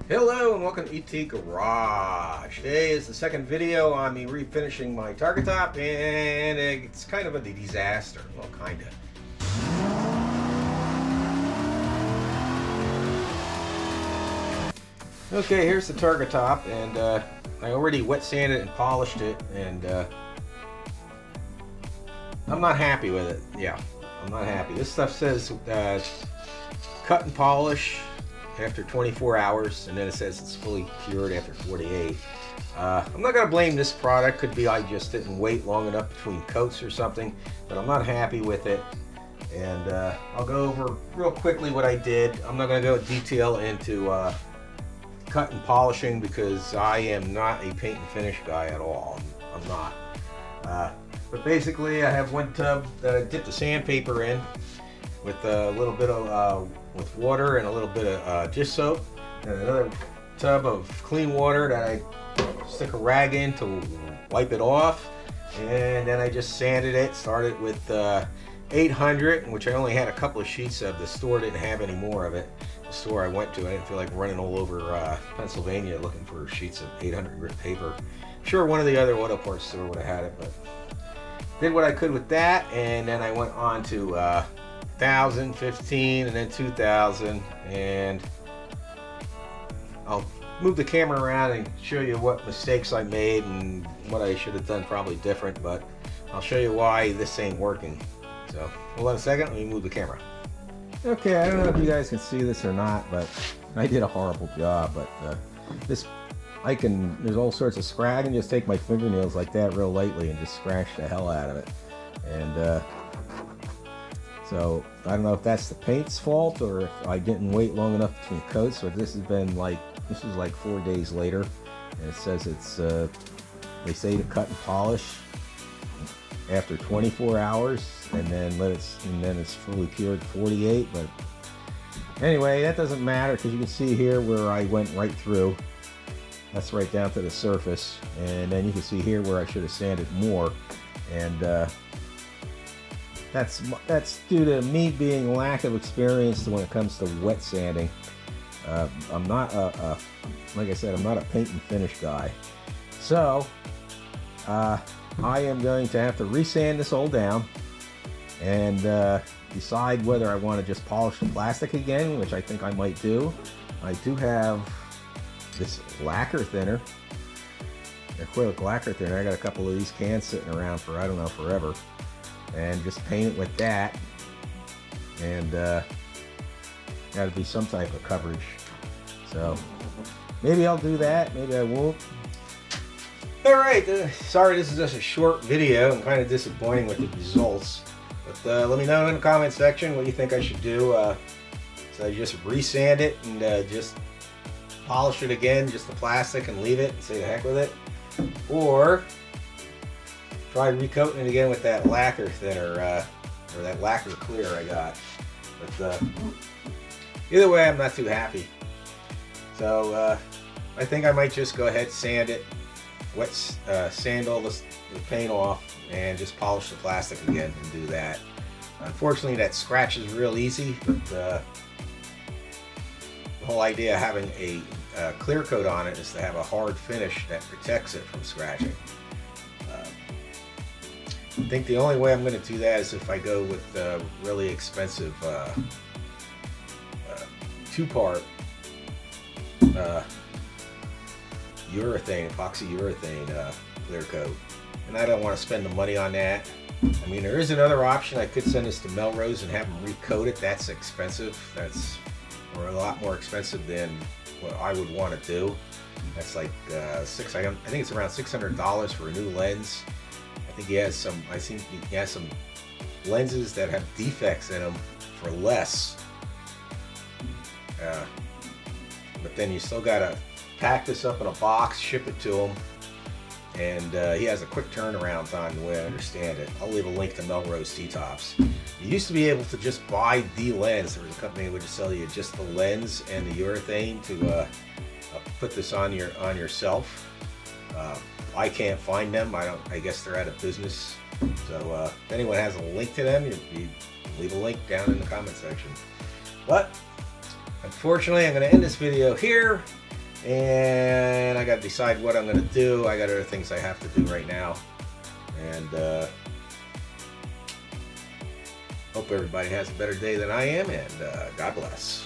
Hello and welcome to ET Garage. Today is the second video on me refinishing my Targa top, and it's kind of a disaster. Well, kind of. Okay, here's the Targa top, and I already wet sanded and polished it, and I'm not happy with it. Yeah, I'm not happy. This stuff says cut and polish after 24 hours, and then it says it's fully cured after 48. I'm not going to blame this product. Could be I just didn't wait long enough between coats or something, but I'm not happy with it. And I'll go over real quickly what I did. I'm not going to go in detail into cut and polishing because I am not a paint and finish guy at all. I'm not. But basically I have one tub that I dipped the sandpaper in with a little bit of with water and a little bit of dish soap, and another tub of clean water that I stick a rag in to wipe it off, and then I just sanded it. Started with 800, which I only had a couple of sheets of. The store didn't have any more of it. The store I went to, I didn't feel like running all over Pennsylvania looking for sheets of 800 grit paper. Sure, one of the other auto parts store would have had it, but did what I could with that, and then I went on to 1,000, 15, and then 2,000, and I'll move the camera around and show you what mistakes I made and what I should have done probably different, but I'll show you why this ain't working. So hold on a second, let me move the camera. Okay, I don't know if you guys can see this or not, but I did a horrible job. But there's all sorts of scratch. I can just take my fingernails like that real lightly and just scratch the hell out of it. And so I don't know if that's the paint's fault or if I didn't wait long enough between coats, but this is like 4 days later, and it says it's they say to cut and polish after 24 hours, and then it's fully cured 48. But anyway, that doesn't matter because you can see here where I went right through. That's right down to the surface, and then you can see here where I should have sanded more, and that's due to me being lack of experience when it comes to wet sanding. I'm not like I said, I'm not a paint and finish guy. So I am going to have to resand this all down and decide whether I want to just polish the plastic again, which I think I might do. I do have this lacquer thinner, acrylic lacquer thinner. I got a couple of these cans sitting around for, I don't know, forever. And just paint it with that, and got to be some type of coverage. So maybe I'll do that, maybe I won't. Alright, sorry this is just a short video. I'm kind of disappointing with the results, but let me know in the comment section what you think I should do. So I just resand it and just polish it again, just the plastic, and leave it and say the heck with it, or try recoating it again with that lacquer thinner, or that lacquer clear I got. But either way, I'm not too happy. So I think I might just go ahead, sand it, sand all the paint off, and just polish the plastic again and do that. Unfortunately, that scratches real easy, but the whole idea of having a clear coat on it is to have a hard finish that protects it from scratching. I think the only way I'm going to do that is if I go with really expensive two-part urethane, epoxy urethane clear coat, and I don't want to spend the money on that. I mean, there is another option. I could send this to Melrose and have them recoat it. That's expensive. That's a lot more expensive than what I would want to do. That's like I think it's around $600 for a new lens. I think he has some lenses that have defects in them for less, but then you still gotta pack this up in a box, ship it to him, and he has a quick turnaround time the way I understand it. I'll leave a link to Melrose T-Tops. You used to be able to just buy the lens. There was a company that would just sell you just the lens and the urethane to put this on yourself. I can't find them. I guess they're out of business. So if anyone has a link to them, you leave a link down in the comment section. But unfortunately, I'm going to end this video here. And I got to decide what I'm going to do. I got other things I have to do right now. And hope everybody has a better day than I am. And God bless.